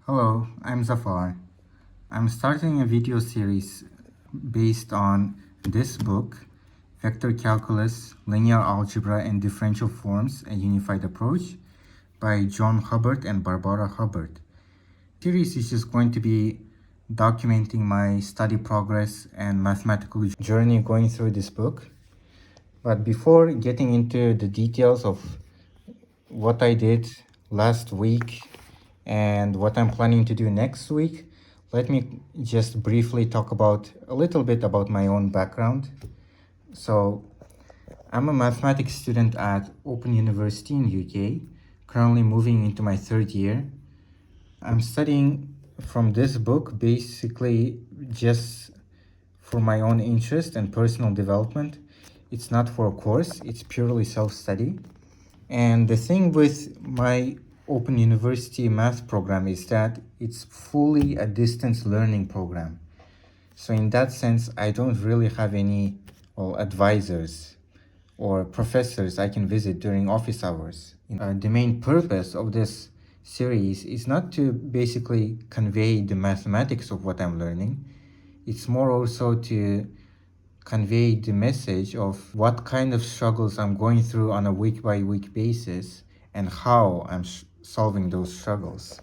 Hello, I'm Zafar. I'm starting a video series based on this book, Vector Calculus, Linear Algebra and Differential Forms, a Unified Approach by John Hubbard and Barbara Hubbard. The series is just going to be documenting my study progress and mathematical journey going through this book. But before getting into the details of what I did last week and what I'm planning to do next week, let me just briefly talk about a little bit about my own background. So I'm a mathematics student at Open University in UK, currently moving into my third year. I'm studying from this book basically just for my own interest and personal development. It's not for a course, it's purely self-study. And the thing with my Open University math program is that it's fully a distance learning program. So in that sense, I don't really have any advisors or professors I can visit during office hours. The main purpose of this series is not to basically convey the mathematics of what I'm learning. It's more also to convey the message of what kind of struggles I'm going through on a week-by-week basis and how I'm solving those struggles.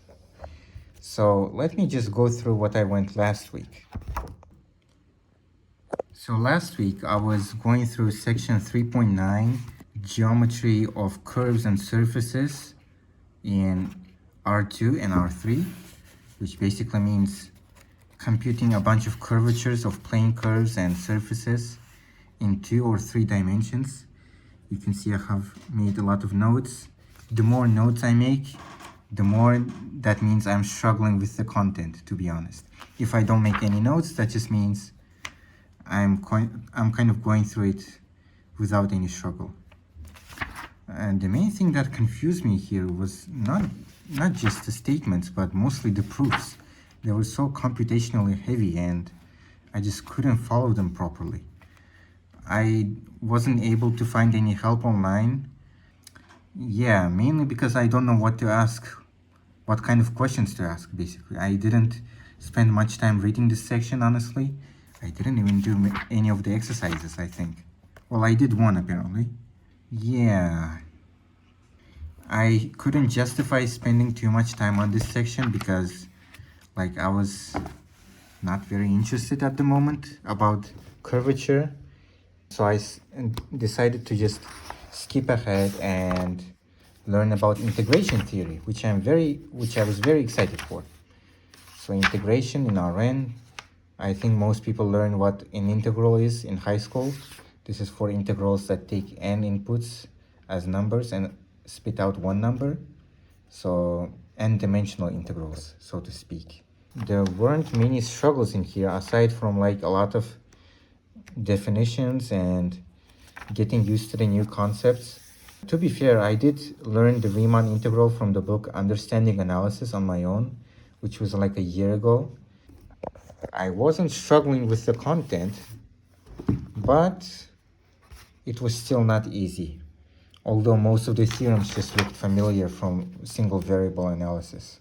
So let me just go through what I went last week. So last week I was going through section 3.9, geometry of curves and surfaces in R2 and R3, which basically means computing a bunch of curvatures of plane curves and surfaces in 2 or 3 dimensions. You can see I have made a lot of notes. The more notes I make, the more that means I'm struggling with the content, to be honest. If I don't make any notes, that just means I'm kind of going through it without any struggle. And the main thing that confused me here was not just the statements, but mostly the proofs. They were so computationally heavy and I just couldn't follow them properly. I wasn't able to find any help online. Yeah, mainly because I don't know what to ask, what kind of questions to ask, basically. I didn't spend much time reading this section, honestly. I didn't even do any of the exercises, I think. Well, I did one, apparently. Yeah. I couldn't justify spending too much time on this section because I was not very interested at the moment about curvature. So I decided to just skip ahead and learn about integration theory, which I was very excited for. So integration in Rn, I think most people learn what an integral is in high school. This is for integrals that take n inputs as numbers and spit out one number. So n-dimensional integrals, so to speak. There weren't many struggles in here aside from a lot of definitions and getting used to the new concepts. To be fair, I did learn the Riemann integral from the book Understanding Analysis on my own, which was a year ago. I wasn't struggling with the content, but it was still not easy, although most of the theorems just looked familiar from single variable analysis.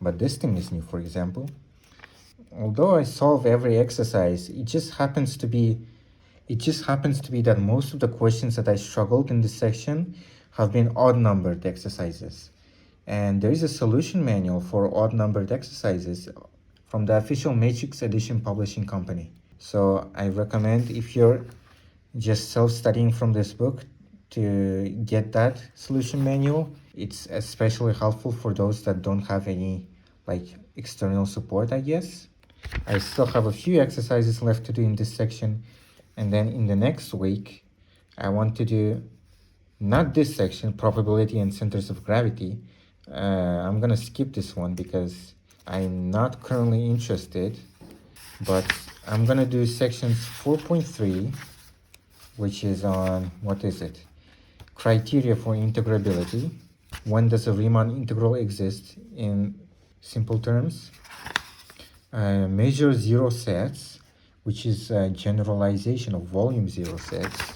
But this thing is new, for example. Although I solve every exercise, it just happens to be that most of the questions that I struggled in this section have been odd-numbered exercises. And there is a solution manual for odd-numbered exercises from the official Matrix Edition publishing company. So I recommend, if you're just self-studying from this book, to get that solution manual. It's especially helpful for those that don't have any external support, I guess. I still have a few exercises left to do in this section, and then in the next week I want to do not this section, probability and centers of gravity. I'm gonna skip this one because I'm not currently interested, but I'm gonna do sections 4.3, which is on, what is it? Criteria for integrability. When does a Riemann integral exist in simple terms? Measure zero sets, which is a generalization of volume zero sets.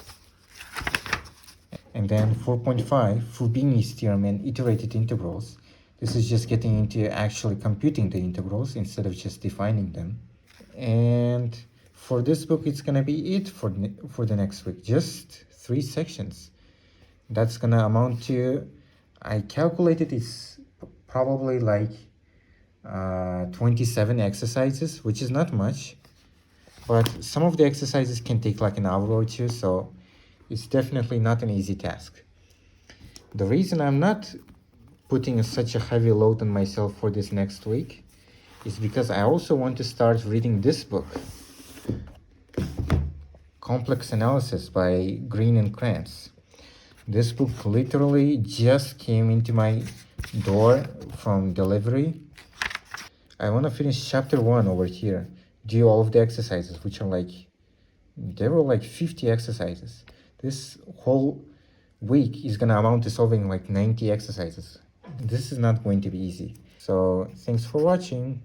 And then 4.5, Fubini's theorem and iterated integrals. This is just getting into actually computing the integrals instead of just defining them. And for this book, it's gonna be it for the next week. Just 3 sections. That's gonna amount to, I calculated it's probably like 27 exercises, which is not much. But some of the exercises can take like an hour or two, so it's definitely not an easy task. The reason I'm not putting such a heavy load on myself for this next week is because I also want to start reading this book, Complex Analysis by Green and Krantz. This book literally just came into my door from delivery. I want to finish chapter 1 over here, do all of the exercises, which are like, there were like 50 exercises. This whole week is gonna amount to solving like 90 exercises. This is not going to be easy. So thanks for watching.